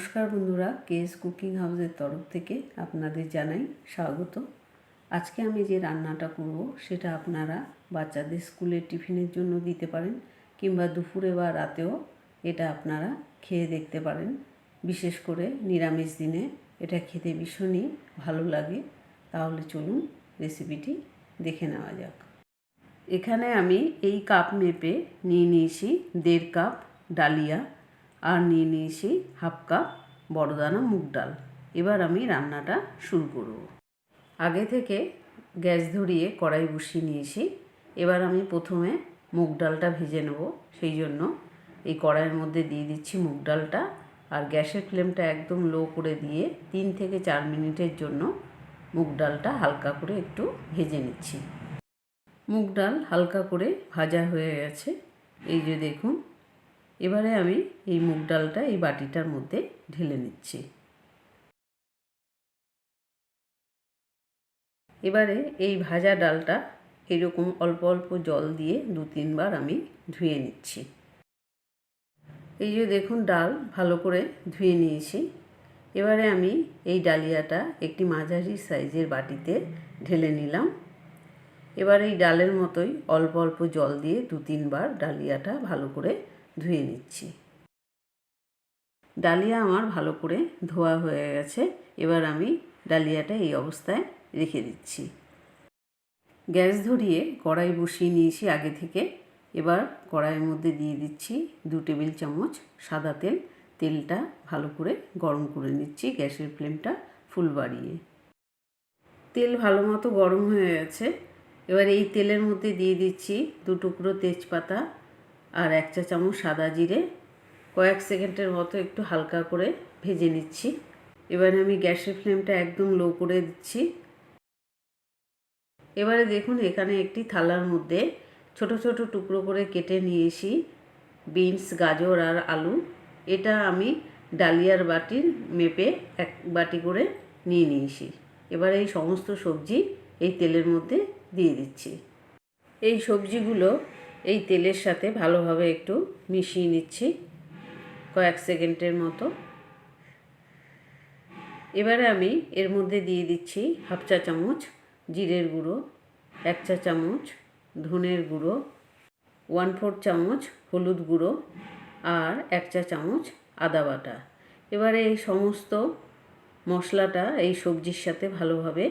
নমস্কার বন্ধুরা, KS cooking হাউসের তরফ থেকে আপনাদের জানাই স্বাগত। আজকে আমি যে রান্নাটা করব সেটা আপনারা বাচ্চাদের স্কুলের টিফিনের জন্য দিতে পারেন, কিংবা দুপুরে বা রাতেও এটা আপনারা খেয়ে দেখতে পারেন। বিশেষ করে নিরামিষ দিনে এটা খেতে ভীষণই ভালো লাগে। তাহলে চলুন রেসিপিটি দেখে নেওয়া যাক। এখানে আমি এই কাপ মেপে নিয়ে নিয়েছি 1.5 কাপ ডালিয়া, আর নিয়ে নিয়েছি 1/2 কাপ বড়দানা মুগ ডাল। এবার আমি রান্নাটা শুরু করব। আগে থেকে গ্যাস ধরিয়ে কড়াই বসিয়ে নিয়েছি। এবার আমি প্রথমে মুগ ডালটা ভেজে নেব। সেই জন্য এই কড়াইয়ের মধ্যে দিয়ে দিচ্ছি মুগ ডালটা, আর গ্যাসের ফ্লেমটা একদম লো করে দিয়ে 3 থেকে 4 মিনিটের জন্য মুগ ডালটা হালকা করে একটু ভেজে নিচ্ছি। মুগ ডাল হালকা করে ভাজা হয়ে গেছে, এই যে দেখুন। এবারে আমি এই মুগ ডালটা এই বাটিটার মধ্যে ঢেলে নিচ্ছি। এবারে এই ভাজা ডালটা এরকম অল্প অল্প জল দিয়ে 2-3 বার আমি ধুয়ে নিচ্ছি। এই যে দেখুন, ডাল ভালো করে ধুয়ে নিয়েছি। এবারে আমি এই ডালিয়াটা একটি মাঝারি সাইজের বাটিতে ঢেলে নিলাম। এবার এই ডালের মতোই অল্প অল্প জল দিয়ে 2-3 বার ডালিয়াটা ভালো করে ধুয়ে নিচ্ছি। ডালিয়া আমার ভালো করে ধোয়া হয়ে গেছে। এবার আমি ডালিয়াটা এই অবস্থায় রেখে দিচ্ছি। গ্যাস ধরিয়ে কড়াই বসিয়ে নিয়েছি আগে থেকে। এবার কড়াইয়ের মধ্যে দিয়ে দিচ্ছি 2 টেবিল চামচ সাদা তেল। তেলটা ভালো করে গরম করে নিচ্ছি গ্যাসের ফ্লেমটা ফুল বাড়িয়ে। তেল ভালো মতো গরম হয়ে গেছে। এবার এই তেলের মধ্যে দিয়ে দিচ্ছি 2 টুকরো তেজপাতা আর 1 চা চামচ সাদা জিরে। কয়েক সেকেন্ডের মতো একটু হালকা করে ভেজে নিচ্ছি। এবারে আমি গ্যাসের ফ্লেমটা একদম লো করে দিচ্ছি। এবারে দেখুন, এখানে একটি থালার মধ্যে ছোট ছোট টুকরো করে কেটে নিয়েছি বিনস, গাজর আর আলু। এটা আমি ডালিয়ার বাটির মেপে 1 বাটি করে নিয়ে নিয়েছি। এবার এই সমস্ত সবজি এই তেলের মধ্যে দিয়ে দিচ্ছি। এই সবজিগুলো এই তেলের সাথে ভালোভাবে একটু মিশিয়ে নিচ্ছি কয়েক সেকেন্ডের মতো। এবারে আমি এর মধ্যে দিয়ে দিচ্ছি 1/2 চা চামচ জিরের গুঁড়ো, 1 চা চামচ ধনের গুঁড়ো, 1/4 চামচ হলুদ গুঁড়ো আর 1 চা চামচ আদা বাটা। এবারে এই সমস্ত মশলাটা এই সবজির সাথে ভালোভাবে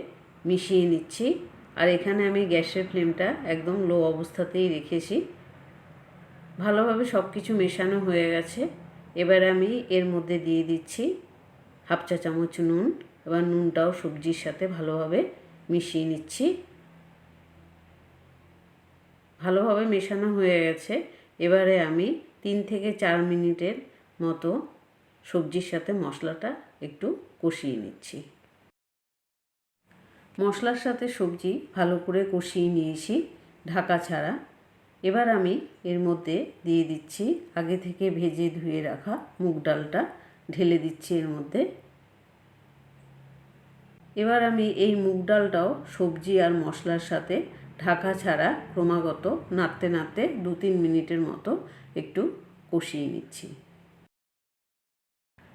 মিশিয়ে নিচ্ছি। আর এখানে আমি গ্যাসের ফ্লেমটা একদম লো অবস্থাতেই রেখেছি। ভালোভাবে সব কিছু মেশানো হয়ে গেছে। এবারে আমি এর মধ্যে দিয়ে দিচ্ছি 1/2 চা চামচ নুন। এবার নুনটাও সবজির সাথে ভালোভাবে মিশিয়ে নিচ্ছি। ভালোভাবে মেশানো হয়ে গেছে। এবারে আমি 3 থেকে 4 মিনিটের মতো সবজির সাথে মশলাটা একটু কষিয়ে নিচ্ছি। মশলার সাথে সবজি ভালো করে কষিয়ে নিয়েছি ঢাকা ছাড়া। এবার আমি এর মধ্যে দিয়ে দিচ্ছি আগে থেকে ভেজে ধুয়ে রাখা মুগ ডালটা, ঢেলে দিচ্ছি এর মধ্যে। এবার আমি এই মুগ ডালটাও সবজি আর মশলার সাথে ঢাকা ছাড়া ক্রমাগত নাড়তে নাড়তে 2-3 মিনিটের মতো একটু কষিয়ে নিচ্ছি।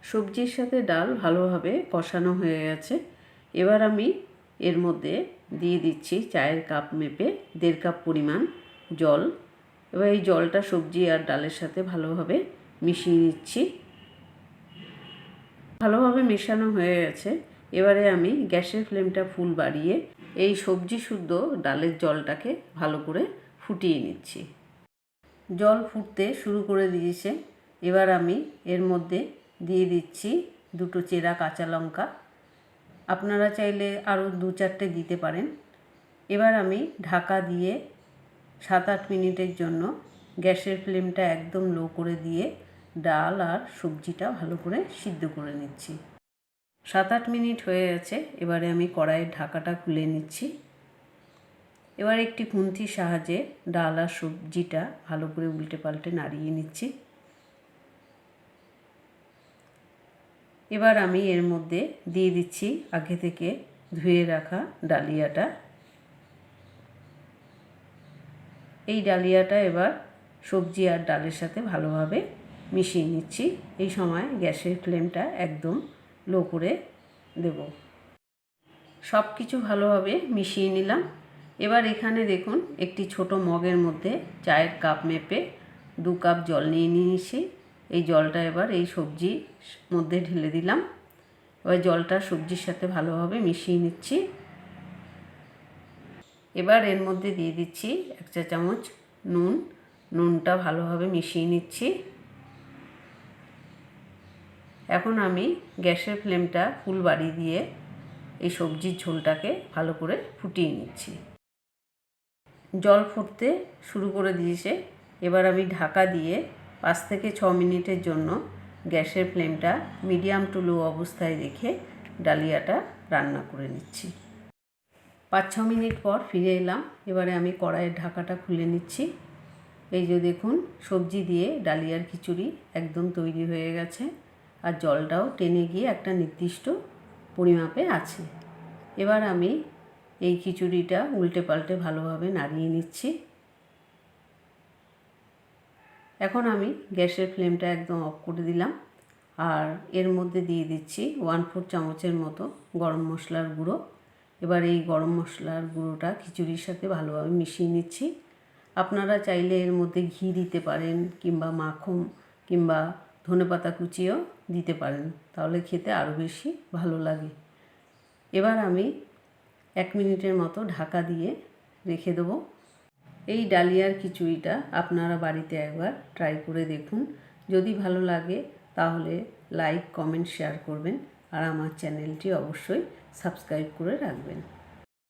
সবজির সাথে ডাল ভালোভাবে কষানো হয়ে গেছে। এবার আমি এর মধ্যে দিয়ে দিচ্ছি চায়ের কাপ মেপে 1.5 কাপ পরিমাণ জল। এবার এই জলটা সবজি আর ডালের সাথে ভালোভাবে মিশিয়ে নিচ্ছি। ভালোভাবে মেশানো হয়ে গেছে। এবারে আমি গ্যাসের ফ্লেমটা ফুল বাড়িয়ে এই সবজি শুদ্ধ ডালের জলটাকে ভালো করে ফুটিয়ে নিচ্ছি। জল ফুটতে শুরু করে দিয়েছে। এবার আমি এর মধ্যে দিয়ে দিচ্ছি 2টো চেরা কাঁচা লঙ্কা। আপনারা চাইলে আরও 2-4টে দিতে পারেন। এবার আমি ঢাকা দিয়ে 7-8 মিনিটের জন্য গ্যাসের ফ্লেমটা একদম লো করে দিয়ে ডাল আর সবজিটা ভালো করে সিদ্ধ করে নিচ্ছি। 7-8 মিনিট হয়ে গেছে। এবারে আমি কড়াইয়ের ঢাকাটা খুলে নিচ্ছি। এবার একটি খুন্তির সাহায্যে ডাল আর সবজিটা ভালো করে উল্টে পাল্টে নাড়িয়ে নিচ্ছি। এবার আমি এর মধ্যে দিয়ে দিচ্ছি আগে থেকে ধুয়ে রাখা ডালিয়াটা। এই ডালিয়াটা এবার সবজি আর ডালের সাথে ভালোভাবে মিশিয়ে নিচ্ছি। এই সময় গ্যাসের ফ্লেমটা একদম লো করে দেব। সব কিছু ভালোভাবে মিশিয়ে নিলাম। এবার এখানে দেখুন একটি ছোট মগের মধ্যে চায়ের কাপ মেপে 2 কাপ জল নিয়ে নিয়েছি। এই জলটা এবার এই সবজির মধ্যে ঢেলে দিলাম। এবার জলটা সবজির সাথে ভালোভাবে মিশিয়ে নিচ্ছি। এবার এর মধ্যে দিয়ে দিচ্ছি 1 চা চামচ নুন। নুনটা ভালোভাবে মিশিয়ে নিচ্ছি। এখন আমি গ্যাসের ফ্লেমটা ফুল বাড়িয়ে দিয়ে এই সবজির ঝোলটাকে ভালো করে ফুটিয়ে নিচ্ছি। জল ফুটতে শুরু করে দিয়েছে। এবার আমি ঢাকা দিয়ে 5 থেকে 6 মিনিটের জন্য গ্যাসের ফ্লেমটা মিডিয়াম টু লো অবস্থায় রেখে ডালিয়াটা রান্না করে নিচ্ছি। 5-6 মিনিট পর ফিরে এলাম। এবারে আমি কড়াইয়ের ঢাকাটা খুলে নিচ্ছি। এই যে দেখুন সবজি দিয়ে ডালিয়ার খিচুড়ি একদম তৈরি হয়ে গেছে, আর জলটাও টেনে গিয়ে একটা নির্দিষ্ট পরিমাপে আছে। এবার আমি এই খিচুড়িটা উল্টে পাল্টে ভালোভাবে নাড়িয়ে নিচ্ছি। এখন আমি গ্যাসের ফ্লেমটা একদম অফ করে দিলাম, আর এর মধ্যে দিয়ে দিচ্ছি 1/4 চামচের মতো গরম মশলার গুঁড়ো। এবার এই গরম মশলার গুঁড়োটা খিচুড়ির সাথে ভালোভাবে মিশিয়ে নিচ্ছি। আপনারা চাইলে এর মধ্যে ঘি দিতে পারেন, কিংবা মাখন কিংবা ধনেপাতা কুচিও দিতে পারেন, তাহলে খেতে আরও বেশি ভালো লাগে। এবার আমি 1 মিনিটের মতো ঢাকা দিয়ে রেখে দেবো। এই ডালিয়ার খিচুড়িটা আপনারা বাড়িতে একবার ট্রাই করে দেখুন। যদি ভালো লাগে তাহলে লাইক, কমেন্ট, শেয়ার করবেন, আর আমার চ্যানেলটি অবশ্যই সাবস্ক্রাইব করে রাখবেন।